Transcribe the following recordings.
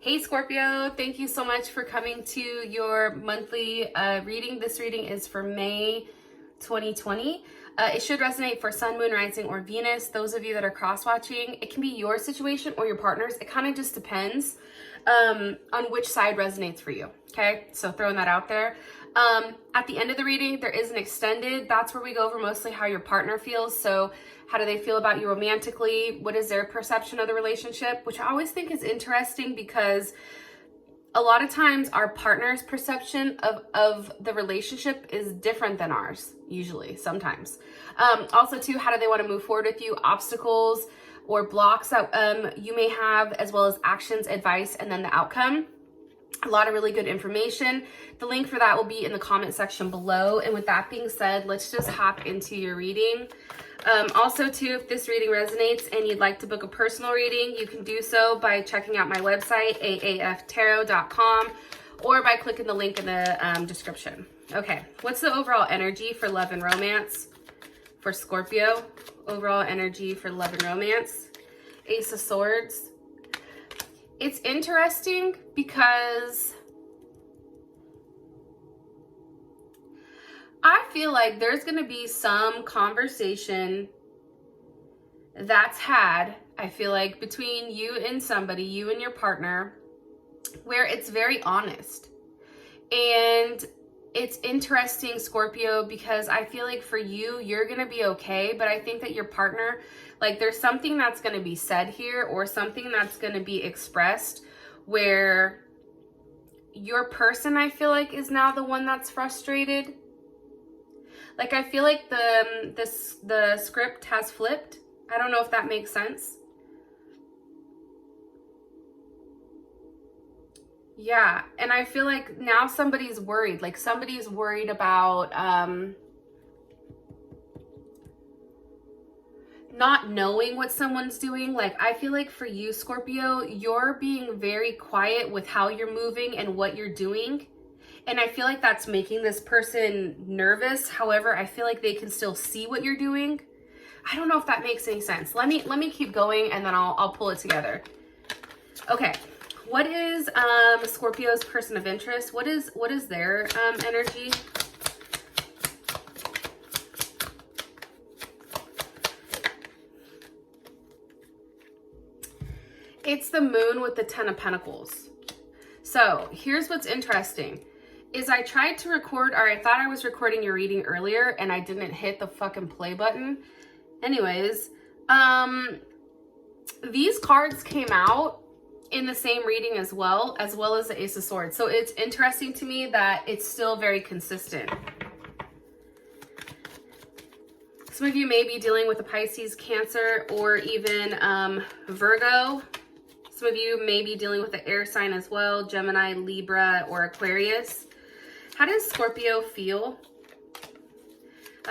Hey Scorpio, thank you so much for coming to your monthly reading. This reading is for May 2020. It should resonate for Sun, Moon, Rising, or Venus. Those of you that are cross-watching, it can be your situation or your partner's. It kind of just depends on which side resonates for you, okay? So throwing that out there. At the end of the reading, there is an extended. That's where we go over mostly how your partner feels. So how do they feel about you romantically? What is their perception of the relationship? Which I always think is interesting because a lot of times our partner's perception of the relationship is different than ours, usually, sometimes. Also too, how do they want to move forward with you? Obstacles or blocks that you may have, as well as actions, advice, and then the outcome. A lot of really good information. The link for that will be in the comment section below. And with that being said, let's just hop into your reading. Also too, if this reading resonates and you'd like to book a personal reading, you can do so by checking out my website, aaftarot.com, or by clicking the link in the description. Okay, what's the overall energy for love and romance for Scorpio? Overall energy for love and romance. Ace of Swords. It's interesting because I feel like there's going to be some conversation that's had, I feel like, between you and somebody, you and your partner, where it's very honest. And it's interesting, Scorpio, because I feel like for you, you're going to be okay. But I think that your partner, like there's something that's going to be said here or something that's going to be expressed where your person, I feel like, is now the one that's frustrated. Like, I feel like the script has flipped. I don't know if that makes sense. Yeah, and I feel like now somebody's worried. Like, somebody's worried about not knowing what someone's doing. Like, I feel like for you, Scorpio, you're being very quiet with how you're moving and what you're doing. And I feel like that's making this person nervous. However, I feel like they can still see what you're doing. I don't know if that makes any sense. Let me keep going and then I'll pull it together. Okay. What is Scorpio's person of interest? What is their energy? It's the Moon with the 10 of Pentacles. So here's what's interesting. Is I tried to record, or I thought I was recording your reading earlier and I didn't hit the fucking play button. Anyways, these cards came out in the same reading as well as the Ace of Swords. So it's interesting to me that it's still very consistent. Some of you may be dealing with a Pisces, Cancer, or even Virgo. Some of you may be dealing with the air sign as well, Gemini, Libra, or Aquarius. How does Scorpio feel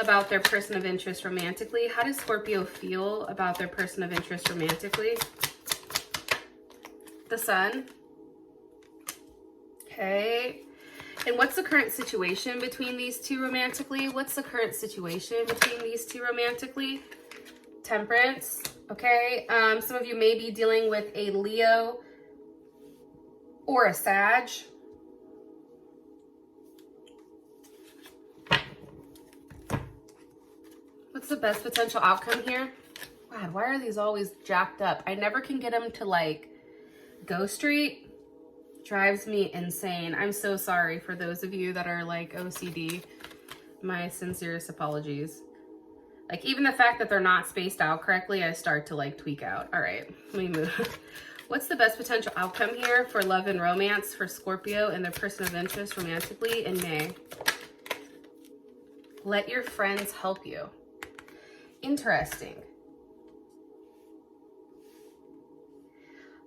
about their person of interest romantically? How does Scorpio feel about their person of interest romantically? The Sun. Okay. And what's the current situation between these two romantically? What's the current situation between these two romantically? Temperance. Okay. Some of you may be dealing with a Leo or a Sag. What's the best potential outcome here? God, why are these always jacked up? I never can get them to like go straight. Drives me insane. I'm so sorry for those of you that are like OCD. My sincerest apologies. Like, even the fact that they're not spaced out correctly, I start to like tweak out. All right, let me move. What's the best potential outcome here for love and romance for Scorpio and their person of interest romantically in May? Let your friends help you. Interesting.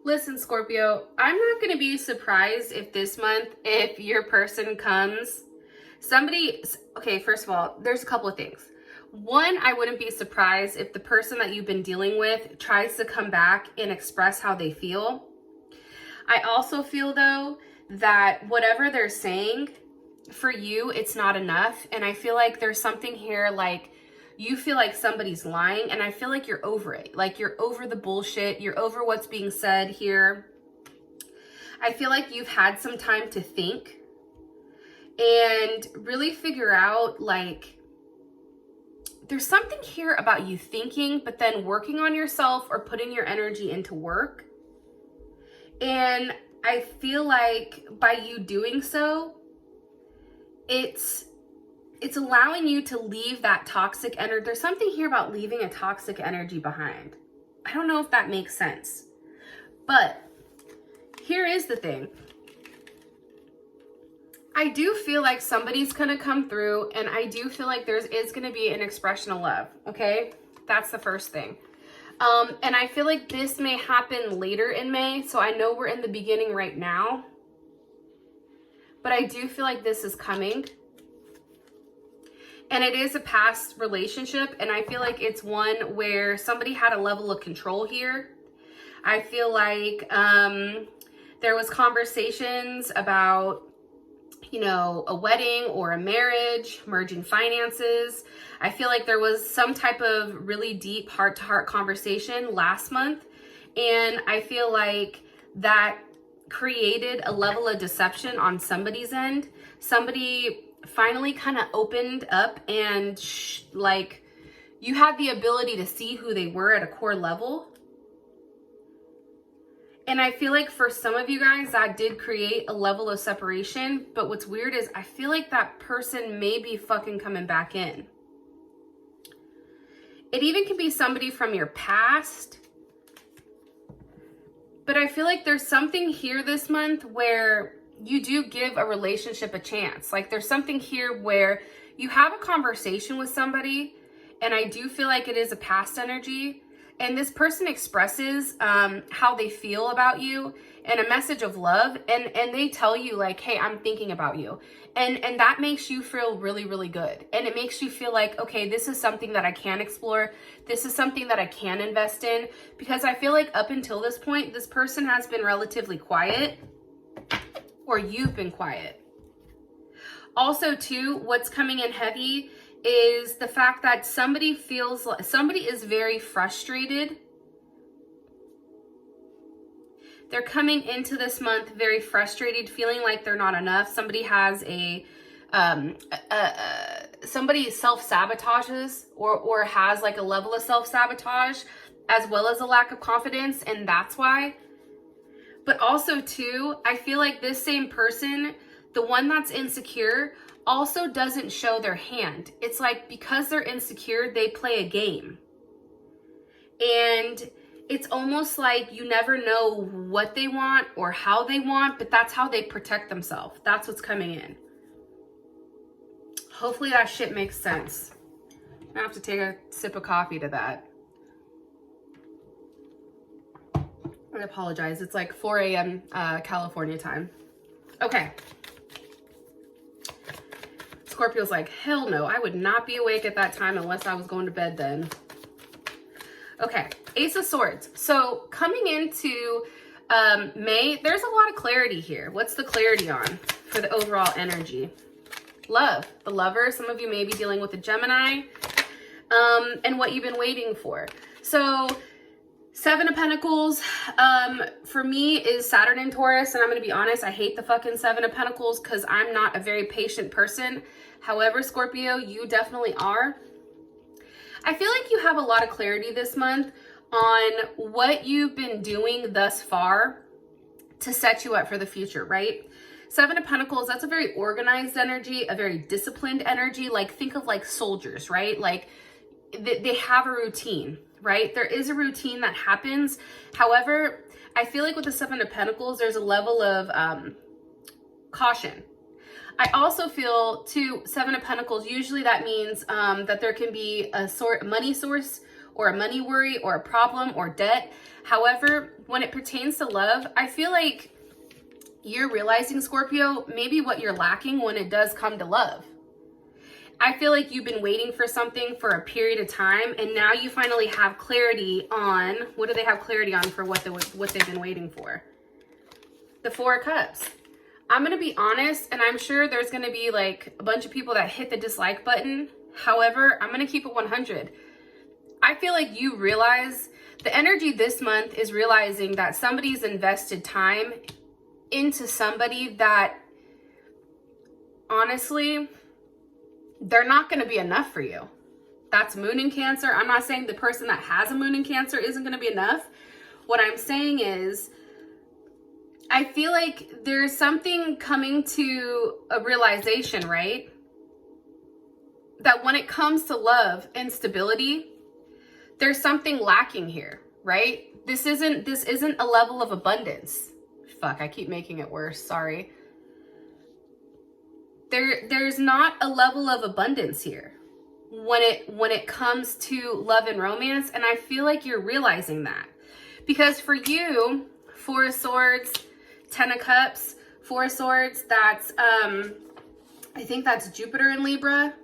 Listen, Scorpio, I'm not going to be surprised if this month, if your person comes, okay, first of all, there's a couple of things. One, I wouldn't be surprised if the person that you've been dealing with tries to come back and express how they feel. I also feel, though, that whatever they're saying, for you, it's not enough. And I feel like there's something here like you feel like somebody's lying, and I feel like you're over it. Like, you're over the bullshit. You're over what's being said here. I feel like you've had some time to think and really figure out, like, there's something here about you thinking, but then working on yourself or putting your energy into work. And I feel like by you doing so, it's allowing you to leave that toxic energy. There's something here about leaving a toxic energy behind. I don't know if that makes sense. But here is the thing. I do feel like somebody's going to come through, and I do feel like there is going to be an expression of love, okay? That's the first thing. And I feel like this may happen later in May, so I know we're in the beginning right now. But I do feel like this is coming. And it is a past relationship, and I feel like it's one where somebody had a level of control here. I feel like there was conversations about, you know, a wedding or a marriage, merging finances. I feel like there was some type of really deep heart-to-heart conversation last month, and I feel like that created a level of deception on somebody's end. Somebody finally kind of opened up and like you had the ability to see who they were at a core level. And I feel like for some of you guys, that did create a level of separation. But what's weird is I feel like that person may be fucking coming back in. It even could be somebody from your past. But I feel like there's something here this month where you do give a relationship a chance. Like there's something here where you have a conversation with somebody, and I do feel like it is a past energy. And this person expresses how they feel about you and a message of love. And they tell you like, hey, I'm thinking about you. And that makes you feel really, really good. And it makes you feel like, okay, this is something that I can explore. This is something that I can invest in. Because I feel like up until this point, this person has been relatively quiet, or you've been quiet. Also too, what's coming in heavy is the fact that somebody feels like somebody is very frustrated. They're coming into this month very frustrated, feeling like they're not enough. Somebody has somebody self-sabotages or has like a level of self-sabotage as well as a lack of confidence, and that's why. But also too, I feel like this same person, the one that's insecure, also doesn't show their hand. It's like because they're insecure, they play a game. And it's almost like you never know what they want or how they want, but that's how they protect themselves. That's what's coming in. Hopefully that shit makes sense. I have to take a sip of coffee to that. I apologize. It's like 4 a.m. California time. Okay. Scorpio's like, hell no, I would not be awake at that time unless I was going to bed then. Okay, Ace of Swords. So coming into May, there's a lot of clarity here. What's the clarity on for the overall energy? Love, the lover. Some of you may be dealing with a Gemini and what you've been waiting for. So Seven of Pentacles for me is Saturn and Taurus, and I'm going to be honest, I hate the fucking Seven of Pentacles because I'm not a very patient person. However, Scorpio, you definitely are. I feel like you have a lot of clarity this month on what you've been doing thus far to set you up for the future, right? Seven of Pentacles, that's a very organized energy, a very disciplined energy. Like think of like soldiers, right? Like they have a routine, right? There is a routine that happens. However, I feel like with the Seven of Pentacles, there's a level of caution. I also feel too, Seven of Pentacles, usually that means that there can be a money source or a money worry or a problem or debt. However, when it pertains to love, I feel like you're realizing, Scorpio, maybe what you're lacking when it does come to love. I feel like you've been waiting for something for a period of time, and now you finally have clarity on, what do they have clarity on for what they've been waiting for? The Four of Cups. I'm going to be honest, and I'm sure there's going to be like a bunch of people that hit the dislike button. However, I'm going to keep it 100. I feel like you realize the energy this month is realizing that somebody's invested time into somebody that honestly, they're not going to be enough for you. That's moon in Cancer. I'm not saying the person that has a moon in Cancer isn't going to be enough. What I'm saying is, I feel like there's something coming to a realization, right? That when it comes to love and stability, there's something lacking here, right? This isn't a level of abundance. Fuck, I keep making it worse. Sorry. There's not a level of abundance here when it comes to love and romance, and I feel like you're realizing that. Because for you, Four of Swords, Ten of Cups, Four of Swords, that's I think that's Jupiter in Libra.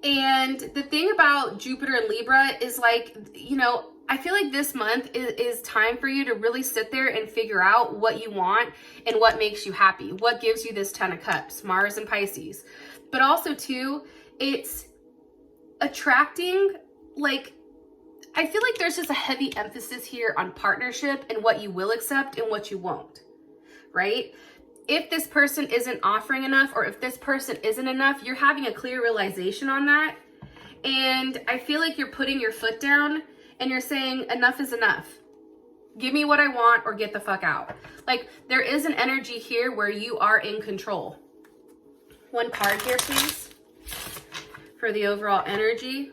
And the thing about Jupiter and Libra is, like, you know, I feel like this month is time for you to really sit there and figure out what you want and what makes you happy. What gives you this Ten of Cups, Mars and Pisces. But also, too, it's attracting, like, I feel like there's just a heavy emphasis here on partnership and what you will accept and what you won't, right? If this person isn't offering enough, or if this person isn't enough, you're having a clear realization on that. And I feel like you're putting your foot down and you're saying enough is enough. Give me what I want or get the fuck out. Like, there is an energy here where you are in control. One card here, please, for the overall energy.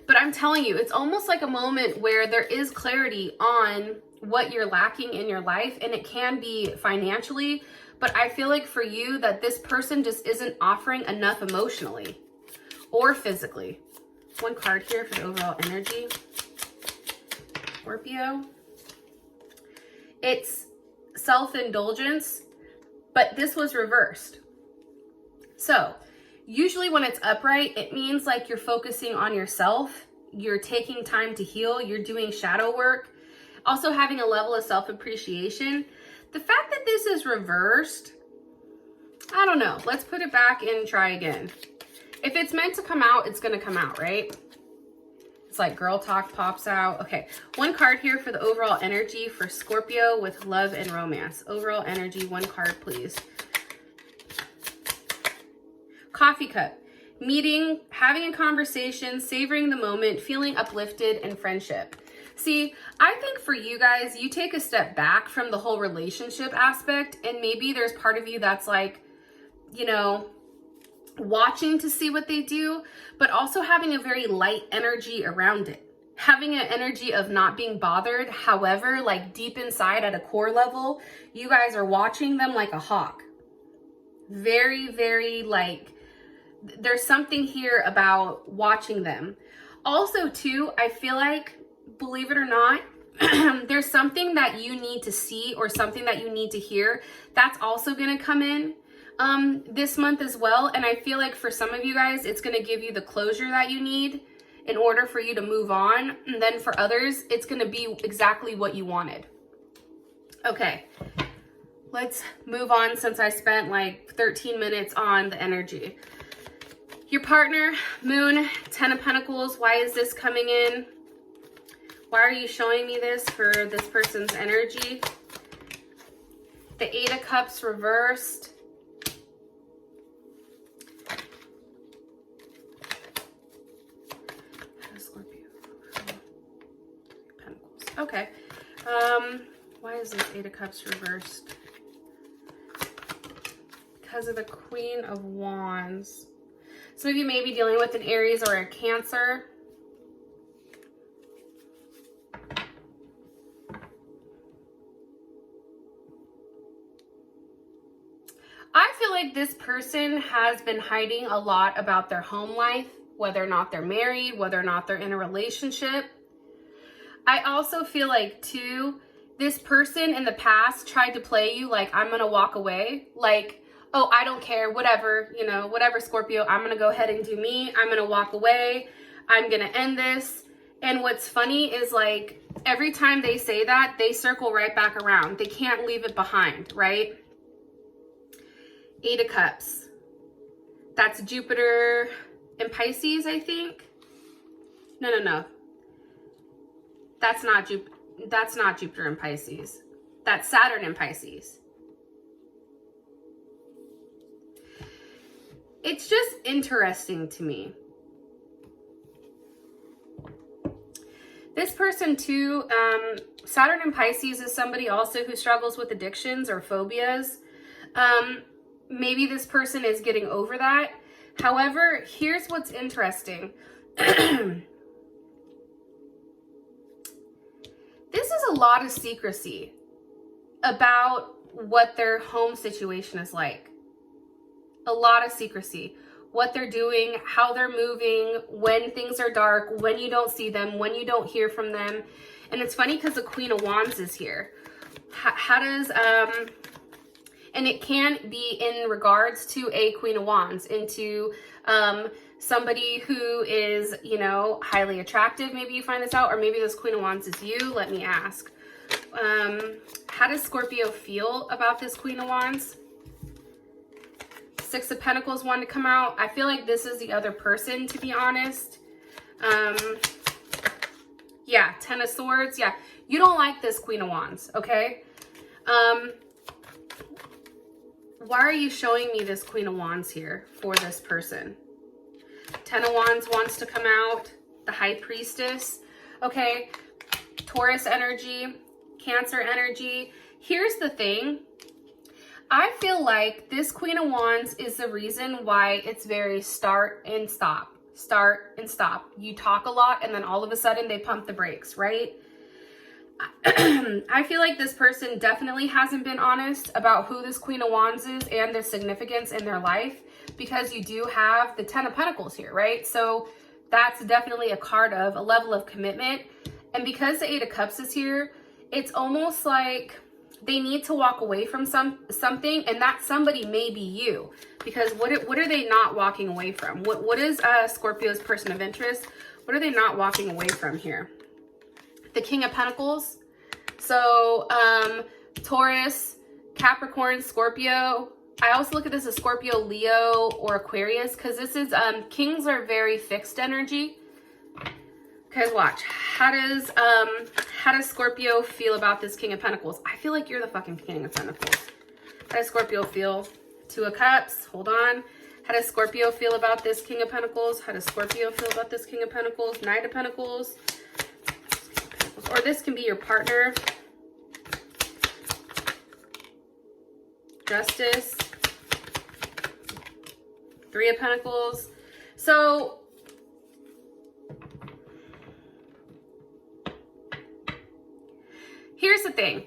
But I'm telling you, it's almost like a moment where there is clarity on what you're lacking in your life, and it can be financially, but I feel like for you that this person just isn't offering enough emotionally or physically. One card here for the overall energy. Scorpio. It's self-indulgence, but this was reversed. So usually when it's upright, it means like you're focusing on yourself, you're taking time to heal, you're doing shadow work, also having a level of self-appreciation. The fact that this is reversed, I don't know. Let's put it back and try again. If it's meant to come out, it's going to come out, right? It's like girl talk pops out. Okay, one card here for the overall energy for Scorpio with love and romance. Overall energy, one card, please. Coffee cup. Meeting, having a conversation, savoring the moment, feeling uplifted, and friendship. See, I think for you guys, you take a step back from the whole relationship aspect, and maybe there's part of you that's like, you know, watching to see what they do, but also having a very light energy around it. Having an energy of not being bothered. However, like deep inside at a core level, you guys are watching them like a hawk. Very, very like, there's something here about watching them. Also, too, I feel like, believe it or not, there's something that you need to see or something that you need to hear that's also going to come in this month as well. And I feel like for some of you guys, it's going to give you the closure that you need in order for you to move on. And then for others, it's going to be exactly what you wanted. Okay, let's move on since I spent like 13 minutes on the energy. Your partner, Moon, Ten of Pentacles. Why is this coming in? Why are you showing me this for this person's energy? The Eight of Cups reversed. Scorpio. Pentacles. Okay. Why is this Eight of Cups reversed? Because of the Queen of Wands. Some of you may be dealing with an Aries or a Cancer. I feel like this person has been hiding a lot about their home life, whether or not they're married, whether or not they're in a relationship. I also feel like, too, this person in the past tried to play you like, I'm going to walk away. Like, oh, I don't care, whatever, you know, whatever, Scorpio, I'm going to go ahead and do me. I'm going to walk away. I'm going to end this. And what's funny is, like, every time they say that, they circle right back around. They can't leave it behind, right? Eight of Cups. That's Jupiter in Pisces, I think. No. That's not Jupiter in Pisces. That's Saturn in Pisces. It's just interesting to me. This person too, Saturn in Pisces is somebody also who struggles with addictions or phobias. Maybe this person is getting over that. However, here's what's interesting. This is a lot of secrecy about what their home situation is like. A lot of secrecy. What they're doing, how they're moving, when things are dark, when you don't see them, when you don't hear from them. And it's funny because the Queen of Wands is here. How does, and it can be in regards to a Queen of Wands, into somebody who is, you know, highly attractive. Maybe you find this out, or maybe this Queen of Wands is you. Let me ask. How does Scorpio feel about this Queen of Wands? Six of Pentacles wanted to come out. I feel like this is the other person, to be honest. Yeah, Ten of Swords. Yeah, you don't like this Queen of Wands, okay? Why are you showing me this Queen of Wands here for this person? Ten of Wands wants to come out. The High Priestess. Okay, Taurus energy, Cancer energy. Here's the thing. I feel like this Queen of Wands is the reason why it's very start and stop. Start and stop. You talk a lot and then all of a sudden they pump the brakes, right? I feel like this person definitely hasn't been honest about who this Queen of Wands is and their significance in their life, because you do have the Ten of Pentacles here, right? So that's definitely a card of a level of commitment. And because the Eight of Cups is here, it's almost like they need to walk away from something, and that somebody may be you. Because what are they not walking away from? What is Scorpio's person of interest? What are they not walking away from here? The King of Pentacles. So Taurus, Capricorn, Scorpio. I also look at this as Scorpio, Leo, or Aquarius, because this is kings are very fixed energy. Okay, watch. How does Scorpio feel about this King of Pentacles? I feel like you're the fucking King of Pentacles. How does Scorpio feel? Two of Cups. Hold on. How does Scorpio feel about this King of Pentacles? How does Scorpio feel about this King of Pentacles? Knight of Pentacles. Or this can be your partner. Justice. Three of Pentacles. So here's the thing.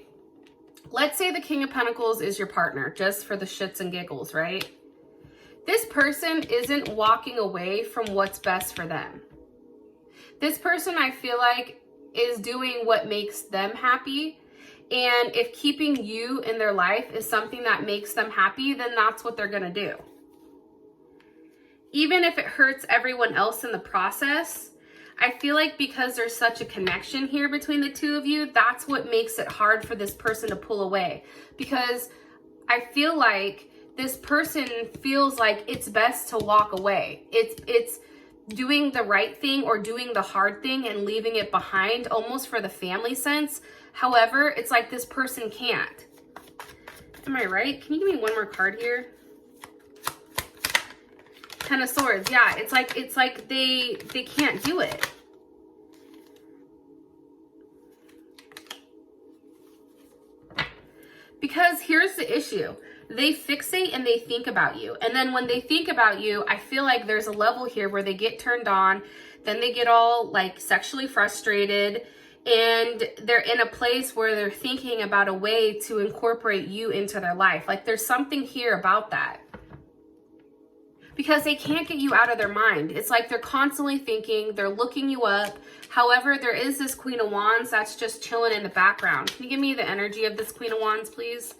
Let's say the King of Pentacles is your partner, just for the shits and giggles, right? This person isn't walking away from what's best for them. This person, I feel like, is doing what makes them happy. And if keeping you in their life is something that makes them happy, then that's what they're going to do. Even if it hurts everyone else in the process, I feel like because there's such a connection here between the two of you, that's what makes it hard for this person to pull away. Because I feel like this person feels like it's best to walk away. It's doing the right thing or doing the hard thing and leaving it behind, almost for the family sense. However, it's like this person can't. Am I right? Can you give me one more card here? Ten of Swords. Yeah, it's like they can't do it. Because here's the issue. They fixate and they think about you. And then when they think about you, I feel like there's a level here where they get turned on. Then they get all like sexually frustrated. And they're in a place where they're thinking about a way to incorporate you into their life. Like there's something here about that. Because they can't get you out of their mind. It's like they're constantly thinking, they're looking you up. However, there is this Queen of Wands that's just chilling in the background. Can you give me the energy of this Queen of Wands, please?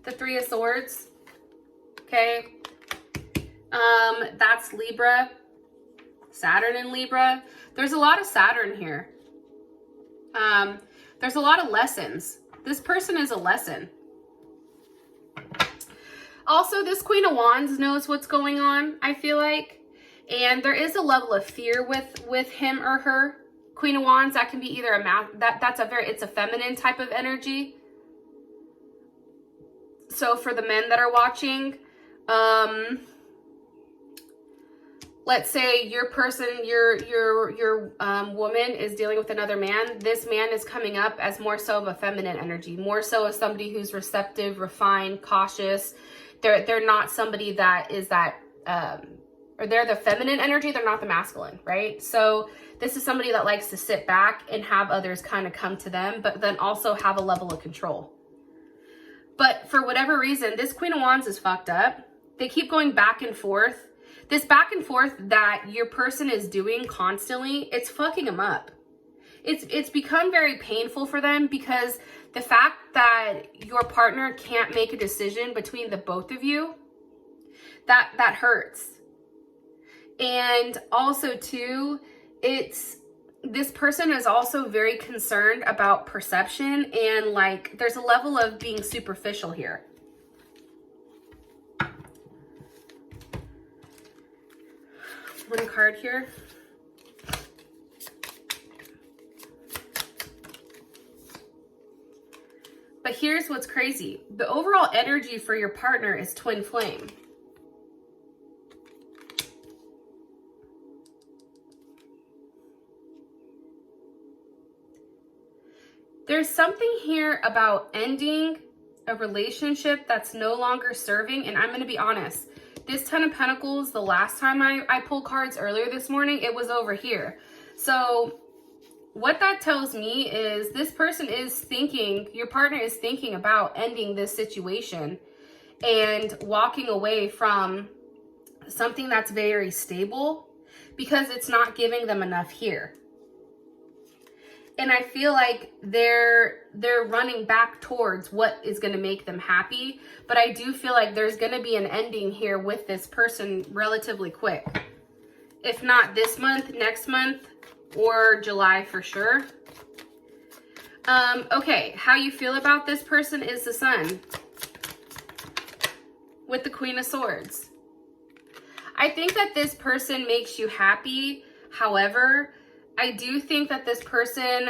The Three of Swords. Okay. That's Libra. Saturn in Libra. There's a lot of Saturn here. There's a lot of lessons. This person is a lesson. Also, this Queen of Wands knows what's going on, I feel like. And there is a level of fear with him or her, Queen of Wands, that can be either it's a feminine type of energy. So for the men that are watching, let's say your person, your woman is dealing with another man. This man is coming up as more so of a feminine energy, more so as somebody who's receptive, refined, cautious. They're not somebody that is that, or they're the feminine energy. They're not the masculine, right? So this is somebody that likes to sit back and have others kind of come to them, but then also have a level of control. But for whatever reason, this Queen of Wands is fucked up. They keep going back and forth. This back and forth that your person is doing constantly, it's fucking them up. It's become very painful for them, because the fact that your partner can't make a decision between the both of you, that hurts. And also too, this person is also very concerned about perception, and like there's a level of being superficial here. One card here. But here's what's crazy. The overall energy for your partner is twin flame. There's something here about ending a relationship that's no longer serving. And I'm going to be honest. This Ten of Pentacles, the last time I pulled cards earlier this morning, it was over here. So what that tells me is this person is thinking, your partner is thinking about ending this situation and walking away from something that's very stable, because it's not giving them enough here. And I feel like they're running back towards what is going to make them happy. But I do feel like there's going to be an ending here with this person relatively quick. If not this month, next month, or July for sure. Okay, how you feel about this person is the Sun with the Queen of Swords. I think that this person makes you happy. However, I do think that this person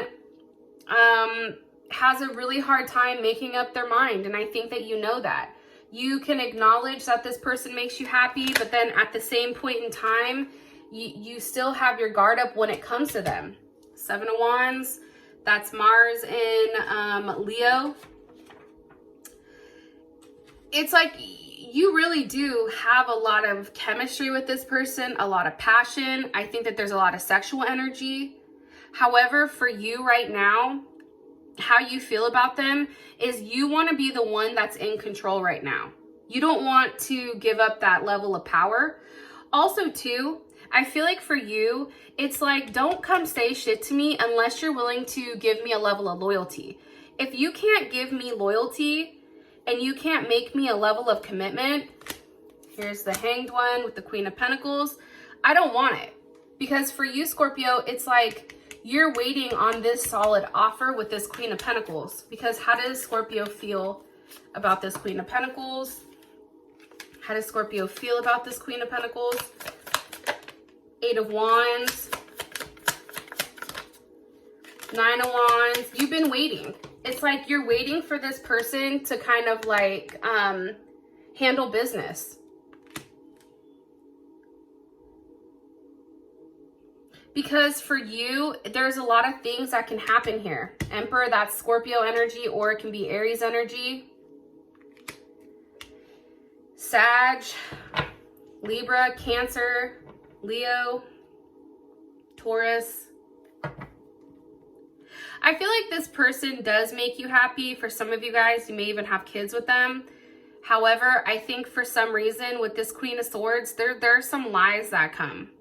has a really hard time making up their mind. And I think that you know that. You can acknowledge that this person makes you happy, but then at the same point in time, you still have your guard up when it comes to them. Seven of Wands, that's Mars in Leo. It's like you really do have a lot of chemistry with this person, a lot of passion. I think that there's a lot of sexual energy. However, for you right now, how you feel about them is you want to be the one that's in control right now. You don't want to give up that level of power. Also, too, I feel like for you, it's like, don't come say shit to me unless you're willing to give me a level of loyalty. If you can't give me loyalty, and you can't make me a level of commitment, here's the Hanged One with the Queen of Pentacles, I don't want it. Because for you, Scorpio, it's like you're waiting on this solid offer with this Queen of Pentacles. Because how does Scorpio feel about this Queen of Pentacles? How does Scorpio feel about this Queen of Pentacles? Eight of Wands. Nine of Wands. You've been waiting. It's like you're waiting for this person to kind of like handle business. Because for you, there's a lot of things that can happen here. Emperor, that's Scorpio energy, or it can be Aries energy. Sag, Libra, Cancer, Leo, Taurus. I feel like this person does make you happy. For some of you guys, you may even have kids with them. However, I think for some reason with this Queen of Swords, there are some lies that come.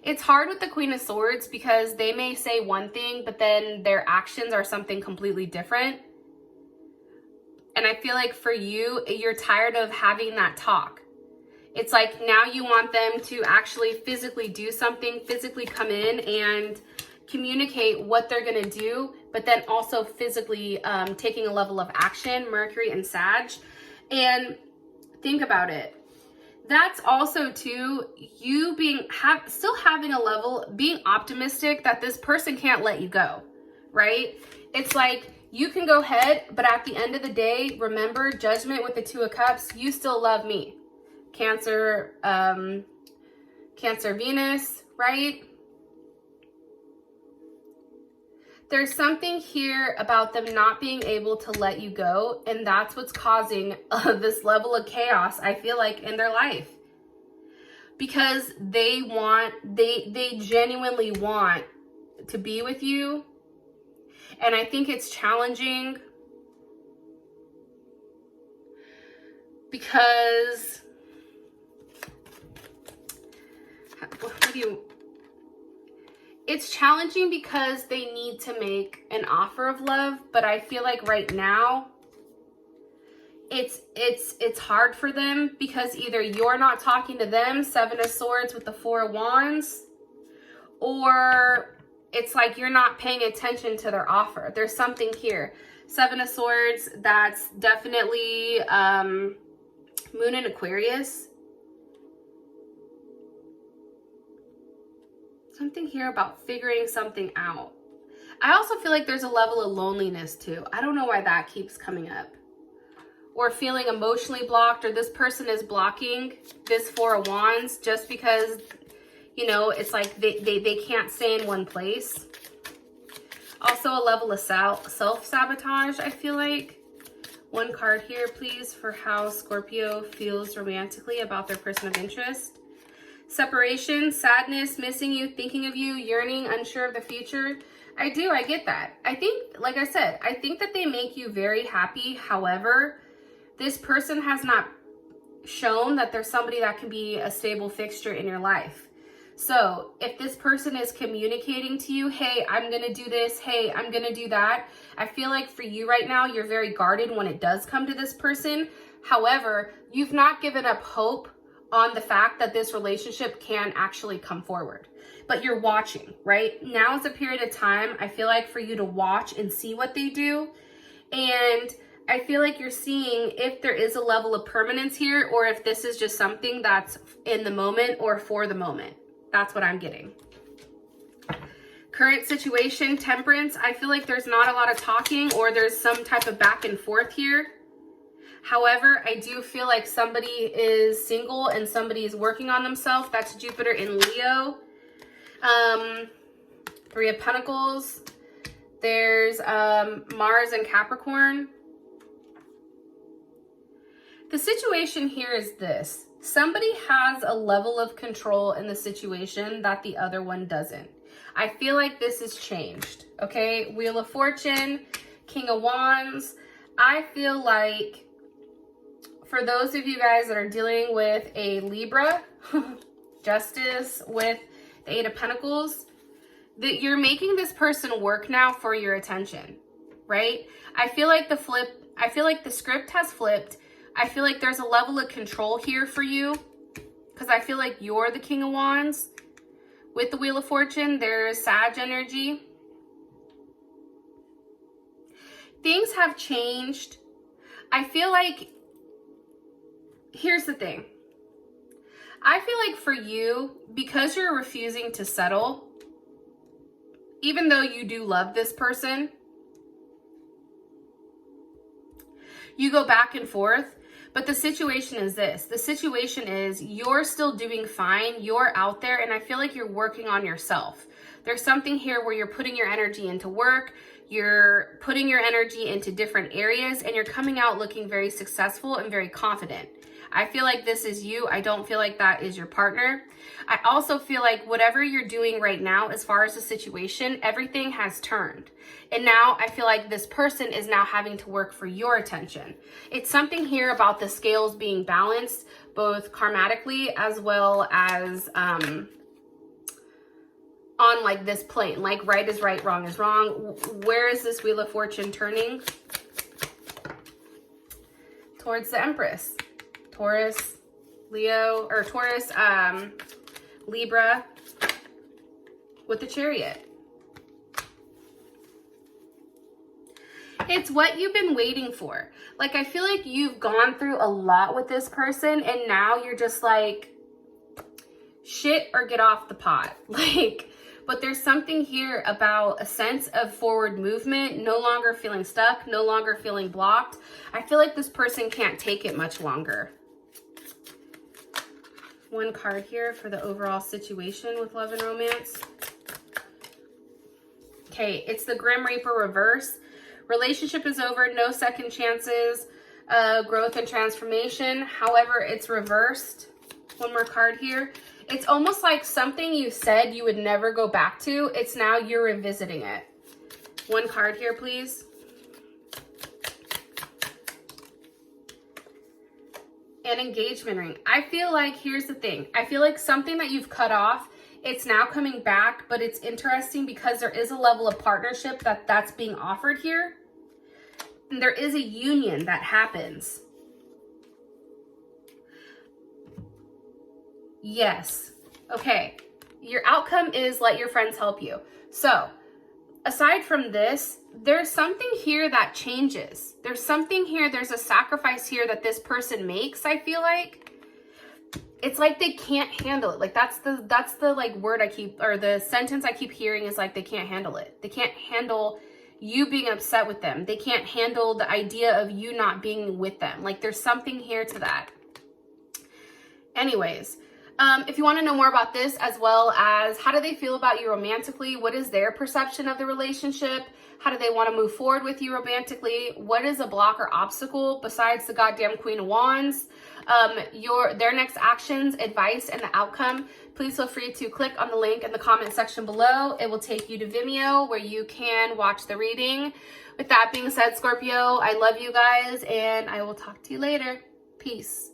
It's hard with the Queen of Swords because they may say one thing, but then their actions are something completely different. And I feel like for you, you're tired of having that talk. It's like now you want them to actually physically do something, physically come in and communicate what they're going to do, but then also physically taking a level of action, Mercury and Sag. And think about it. That's also too, you still having a level, being optimistic that this person can't let you go, right? It's like, you can go ahead, but at the end of the day, remember, Judgment with the Two of Cups, you still love me. Cancer, Cancer Venus, right? There's something here about them not being able to let you go, and that's what's causing this level of chaos, I feel like, in their life. Because they genuinely want to be with you, and I think it's challenging because it's challenging because they need to make an offer of love, but I feel like right now it's hard for them because either you're not talking to them, Seven of Swords with the Four of Wands, or it's like you're not paying attention to their offer. There's something here. Seven of Swords, that's definitely Moon in Aquarius. Something here about figuring something out. I also feel like there's a level of loneliness too. I don't know why that keeps coming up. Or feeling emotionally blocked, or this person is blocking this Four of Wands just because, you know, it's like they can't stay in one place. Also a level of self-sabotage, I feel like. One card here, please, for how Scorpio feels romantically about their person of interest. Separation, sadness, missing you, thinking of you, yearning, unsure of the future. I get that. I think, like I said, I think that they make you very happy. However, this person has not shown that there's somebody that can be a stable fixture in your life. So if this person is communicating to you, hey, I'm going to do this, hey, I'm going to do that, I feel like for you right now, you're very guarded when it does come to this person. However, you've not given up hope on the fact that this relationship can actually come forward. But you're watching, right? Now is a period of time, I feel like, for you to watch and see what they do. And I feel like you're seeing if there is a level of permanence here, or if this is just something that's in the moment or for the moment. That's what I'm getting. Current situation, Temperance. I feel like there's not a lot of talking, or there's some type of back and forth here. However, I do feel like somebody is single and somebody is working on themselves. That's Jupiter in Leo. Three of Pentacles. There's Mars and Capricorn. The situation here is this. Somebody has a level of control in the situation that the other one doesn't. I feel like this has changed, okay? Wheel of Fortune, King of Wands. I feel like for those of you guys that are dealing with a Libra, Justice with the Eight of Pentacles, that you're making this person work now for your attention, right? I feel like the script has flipped. I feel like there's a level of control here for you because I feel like you're the King of Wands. With the Wheel of Fortune, there's Sag energy. Things have changed. I feel like, here's the thing. I feel like for you, because you're refusing to settle, even though you do love this person, you go back and forth. But the situation is this. The situation is you're still doing fine. You're out there, and I feel like you're working on yourself. There's something here where you're putting your energy into work. You're putting your energy into different areas, and you're coming out looking very successful and very confident. I feel like this is you. I don't feel like that is your partner. I also feel like whatever you're doing right now, as far as the situation, everything has turned. And now I feel like this person is now having to work for your attention. It's something here about the scales being balanced, both karmatically as well as on like this plane, like right is right, wrong is wrong. Where is this Wheel of Fortune turning? Towards the Empress. Taurus, Leo, or Taurus, Libra with the Chariot. It's what you've been waiting for. Like, I feel like you've gone through a lot with this person and now you're just like, shit or get off the pot. Like, but there's something here about a sense of forward movement, no longer feeling stuck, no longer feeling blocked. I feel like this person can't take it much longer. One card here for the overall situation with love and romance. Okay, it's the Grim Reaper reverse. Relationship is over, no second chances, growth and transformation. However, it's reversed. One more card here. It's almost like something you said you would never go back to. It's now you're revisiting it. One card here, please. An engagement ring. I feel like, here's the thing. I feel like something that you've cut off, it's now coming back, but it's interesting because there is a level of partnership that's being offered here. And there is a union that happens. Yes. Okay. Your outcome is let your friends help you. So, aside from this, there's something here that changes. There's something here, there's a sacrifice here that this person makes, I feel like. It's like they can't handle it. Like that's the like word I keep, or the sentence I keep hearing is like they can't handle it. They can't handle you being upset with them. They can't handle the idea of you not being with them. Like there's something here to that. Anyways, if you want to know more about this, as well as how do they feel about you romantically, what is their perception of the relationship, how do they want to move forward with you romantically, what is a block or obstacle besides the goddamn Queen of Wands, their next actions, advice, and the outcome, please feel free to click on the link in the comment section below. It will take you to Vimeo where you can watch the reading. With that being said, Scorpio, I love you guys and I will talk to you later. Peace.